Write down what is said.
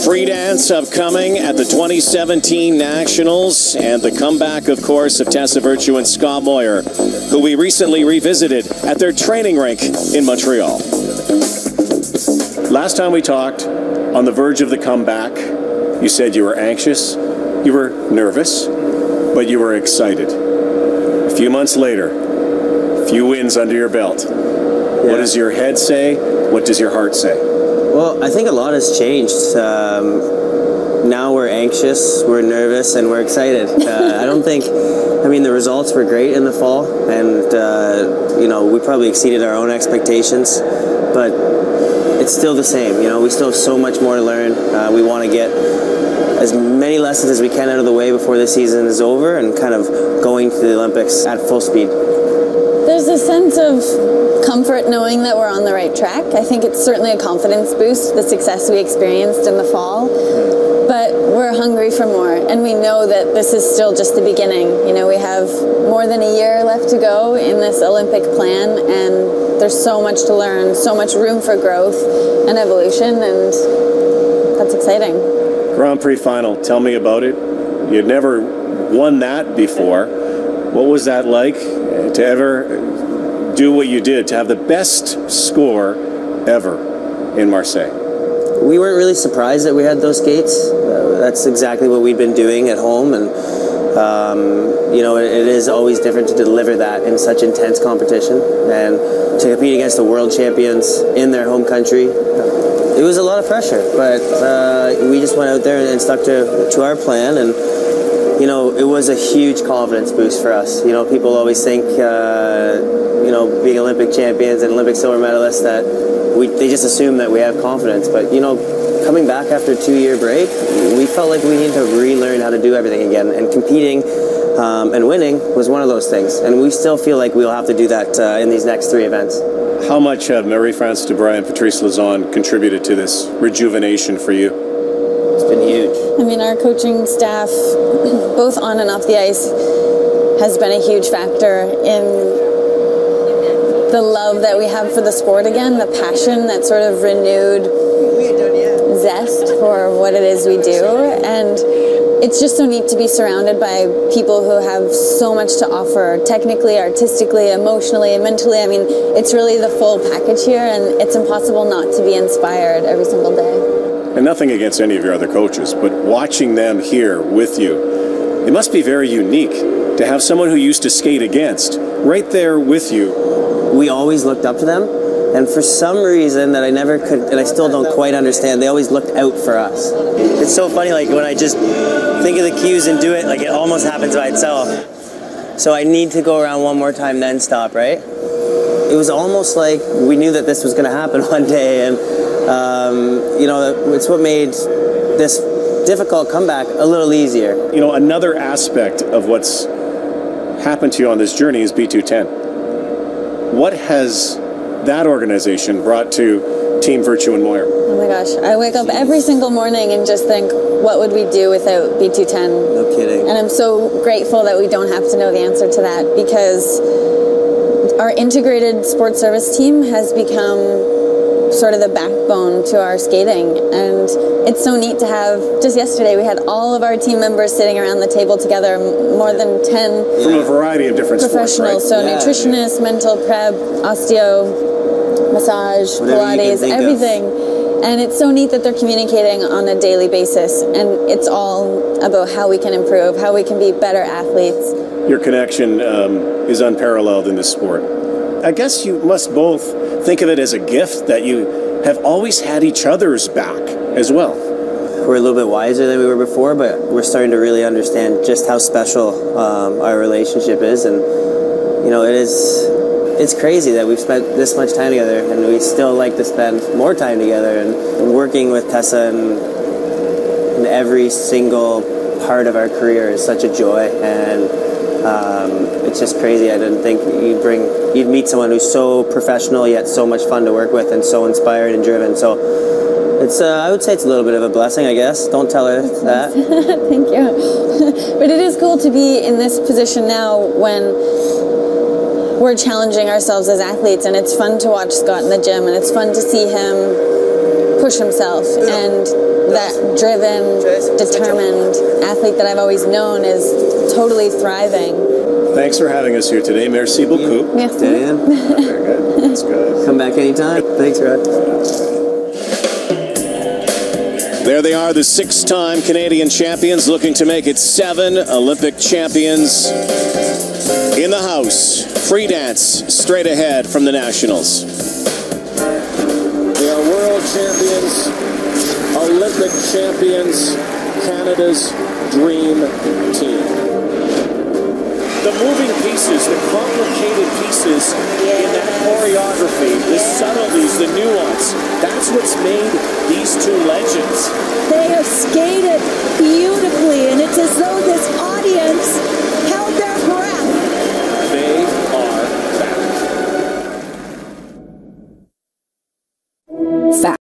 Free dance upcoming at the 2017 Nationals, and the comeback, of course, of Tessa Virtue and Scott Moir, who we recently revisited at their training rink in Montreal. Last time we talked, on the verge of the comeback, you said you were anxious, you were nervous, but you were excited. A few months later, a few wins under your belt. What does your head say? What does your heart say? Well, I think a lot has changed. Now we're anxious, we're nervous, and we're excited. I mean, the results were great in the fall, and, you know, we probably exceeded our own expectations, but it's still the same. You know, we still have so much more to learn. We want to get as many lessons as we can out of the way before the season is over and kind of going to the Olympics at full speed. There's a sense of comfort knowing that we're on the right track. I think it's certainly a confidence boost, the success we experienced in the fall, but we're hungry for more, and we know that this is still just the beginning. You know, we have more than a year left to go in this Olympic plan, and there's so much to learn, so much room for growth and evolution, and that's exciting. Grand Prix final, tell me about it. You'd never won that before. What was that like to ever do what you did, to have the best score ever in Marseille? We weren't really surprised that we had those skates. That's exactly what we'd been doing at home, and you know, it is always different to deliver that in such intense competition and to compete against the world champions in their home country. It was a lot of pressure, but we just went out there and stuck to our plan, and you know, it was a huge confidence boost for us. You know, people always think, you know, being Olympic champions and Olympic silver medalists, that they just assume that we have confidence. But, you know, coming back after a 2-year break, we felt like we needed to relearn how to do everything again. And competing and winning was one of those things. And we still feel like we'll have to do that in these next 3 events. How much have Marie-France Dubreuil and Patrice Lauzon contributed to this rejuvenation for you? It's been huge. I mean, our coaching staff, both on and off the ice, has been a huge factor in the love that we have for the sport again, the passion, that sort of renewed zest for what it is we do. And it's just so neat to be surrounded by people who have so much to offer, technically, artistically, emotionally, and mentally. I mean, it's really the full package here, and it's impossible not to be inspired every single day. And nothing against any of your other coaches, but watching them here with you, it must be very unique to have someone who you used to skate against right there with you. We always looked up to them, and for some reason that I never could, and I still don't quite understand, they always looked out for us. It's so funny, like when I just think of the cues and do it, like it almost happens by itself. So I need to go around one more time, then stop, right? It was almost like we knew that this was going to happen one day, and you know, it's what made this difficult comeback a little easier. You know, another aspect of what's happened to you on this journey is B210. What has that organization brought to Team Virtue and Moir? Oh my gosh, I wake up every single morning and just think, what would we do without B210? No kidding. And I'm so grateful that we don't have to know the answer to that, because our integrated sports service team has become sort of the backbone to our skating, and it's so neat to have. Just yesterday we had all of our team members sitting around the table together, more than 10 from a variety of different professionals, sports, right? So nutritionists, mental prep, osteo, massage, Pilates, everything. And it's so neat that they're communicating on a daily basis, and it's all about how we can improve, how we can be better athletes. Your connection is unparalleled in this sport. I guess you must both think of it as a gift that you have always had each other's back as well. We're a little bit wiser than we were before, but we're starting to really understand just how special our relationship is. And you know, it's crazy that we've spent this much time together, and we still like to spend more time together. And working with Tessa in every single part of our career is such a joy, and it's just crazy. I didn't think you'd meet someone who's so professional yet so much fun to work with and so inspired and driven. So it's I would say it's a little bit of a blessing, I guess. Don't tell her that. Thank you. But it is cool to be in this position now when we're challenging ourselves as athletes, and it's fun to watch Scott in the gym, and it's fun to see him push himself, and that driven, determined athlete that I've always known is totally thriving. Thanks for having us here today. Merci beaucoup. Merci. Dan, Very good. That's good. come back anytime. Thanks, Rod. There they are, the 6-time Canadian champions, looking to make it 7 Olympic champions in the house. Free dance straight ahead from the Nationals. They are world champions, Olympic champions, Canada's dream team. The moving pieces, the complicated pieces in that choreography, the subtleties, the nuance, that's what's made these two legends. They have skated beautifully, and it's as though this audience